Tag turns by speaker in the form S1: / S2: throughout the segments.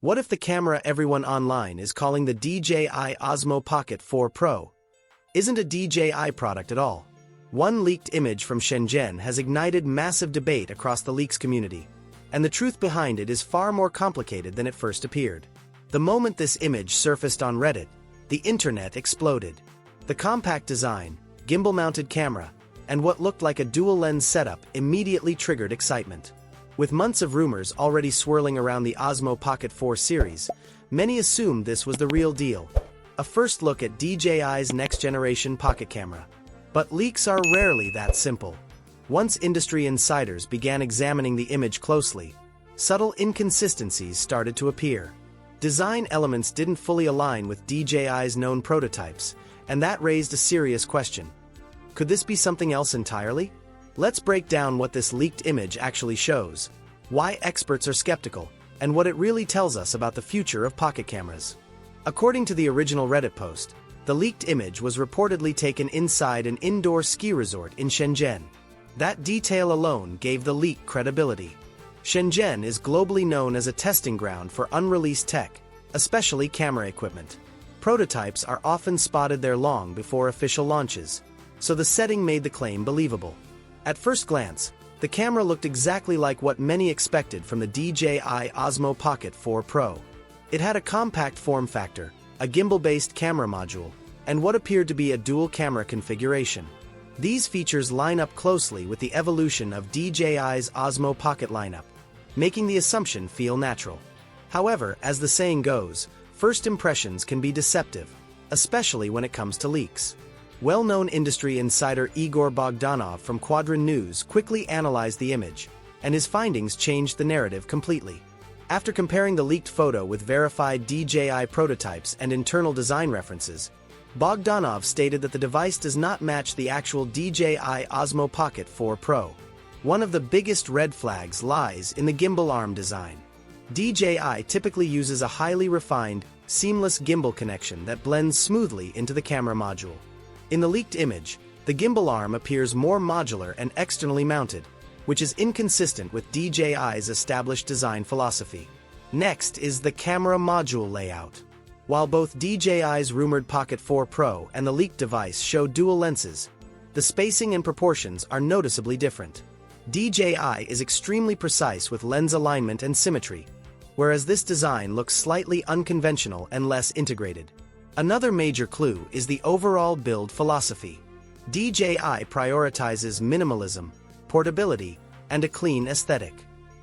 S1: What if the camera everyone online is calling the DJI Osmo Pocket 4 Pro isn't a DJI product at all? One leaked image from Shenzhen has ignited massive debate across the leaks community, and the truth behind it is far more complicated than it first appeared. The moment this image surfaced on Reddit, the internet exploded. The compact design, gimbal-mounted camera, and what looked like a dual-lens setup immediately triggered excitement. With months of rumors already swirling around the Osmo Pocket 4 series, many assumed this was the real deal, a first look at DJI's next-generation pocket camera. But leaks are rarely that simple. Once industry insiders began examining the image closely, subtle inconsistencies started to appear. Design elements didn't fully align with DJI's known prototypes, and that raised a serious question. Could this be something else entirely? Let's break down what this leaked image actually shows, why experts are skeptical, and what it really tells us about the future of pocket cameras. According to the original Reddit post, the leaked image was reportedly taken inside an indoor ski resort in Shenzhen. That detail alone gave the leak credibility. Shenzhen is globally known as a testing ground for unreleased tech, especially camera equipment. Prototypes are often spotted there long before official launches, so the setting made the claim believable. At first glance, the camera looked exactly like what many expected from the DJI Osmo Pocket 4 Pro. It had a compact form factor, a gimbal-based camera module, and what appeared to be a dual-camera configuration. These features line up closely with the evolution of DJI's Osmo Pocket lineup, making the assumption feel natural. However, as the saying goes, first impressions can be deceptive, especially when it comes to leaks. Well-known industry insider Igor Bogdanov from Quadrant News quickly analyzed the image, and his findings changed the narrative completely. After comparing the leaked photo with verified DJI prototypes and internal design references, Bogdanov stated that the device does not match the actual DJI Osmo Pocket 4 Pro. One of the biggest red flags lies in the gimbal arm design. DJI typically uses a highly refined, seamless gimbal connection that blends smoothly into the camera module. In the leaked image, the gimbal arm appears more modular and externally mounted, which is inconsistent with DJI's established design philosophy. Next is the camera module layout. While both DJI's rumored Pocket 4 Pro and the leaked device show dual lenses, the spacing and proportions are noticeably different. DJI is extremely precise with lens alignment and symmetry, whereas this design looks slightly unconventional and less integrated. Another major clue is the overall build philosophy. DJI prioritizes minimalism, portability, and a clean aesthetic.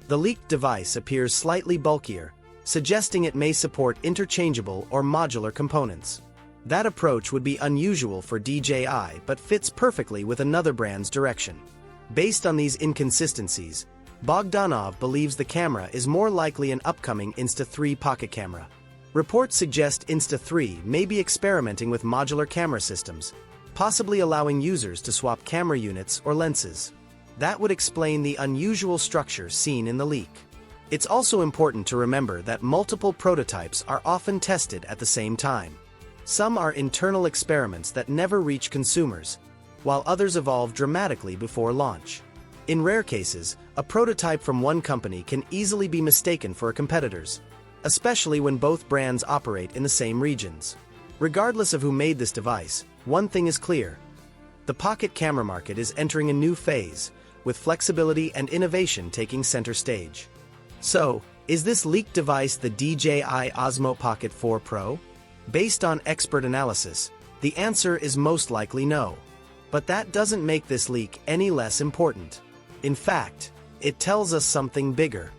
S1: The leaked device appears slightly bulkier, suggesting it may support interchangeable or modular components. That approach would be unusual for DJI but fits perfectly with another brand's direction. Based on these inconsistencies, Bogdanov believes the camera is more likely an upcoming Insta3 pocket camera. Reports suggest Insta3 may be experimenting with modular camera systems, possibly allowing users to swap camera units or lenses. That would explain the unusual structure seen in the leak. It's also important to remember that multiple prototypes are often tested at the same time. Some are internal experiments that never reach consumers, while others evolve dramatically before launch. In rare cases, a prototype from one company can easily be mistaken for a competitor's, especially when both brands operate in the same regions. Regardless of who made this device, one thing is clear. The pocket camera market is entering a new phase, with flexibility and innovation taking center stage. So, is this leaked device the DJI Osmo Pocket 4 Pro? Based on expert analysis, the answer is most likely no. But that doesn't make this leak any less important. In fact, it tells us something bigger.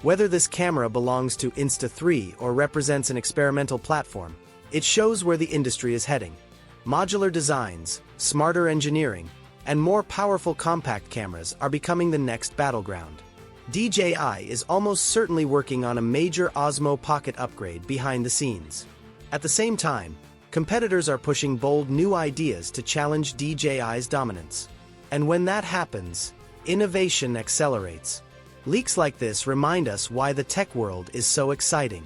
S1: Whether this camera belongs to Insta3 or represents an experimental platform, it shows where the industry is heading. Modular designs, smarter engineering, and more powerful compact cameras are becoming the next battleground. DJI is almost certainly working on a major Osmo Pocket upgrade behind the scenes. At the same time, competitors are pushing bold new ideas to challenge DJI's dominance. And when that happens, innovation accelerates. Leaks like this remind us why the tech world is so exciting.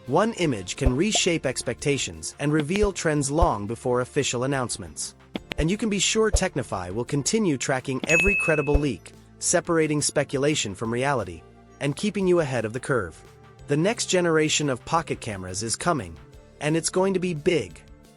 S1: One image can reshape expectations and reveal trends long before official announcements. And you can be sure Technify will continue tracking every credible leak, separating speculation from reality, and keeping you ahead of the curve. The next generation of pocket cameras is coming, and it's going to be big.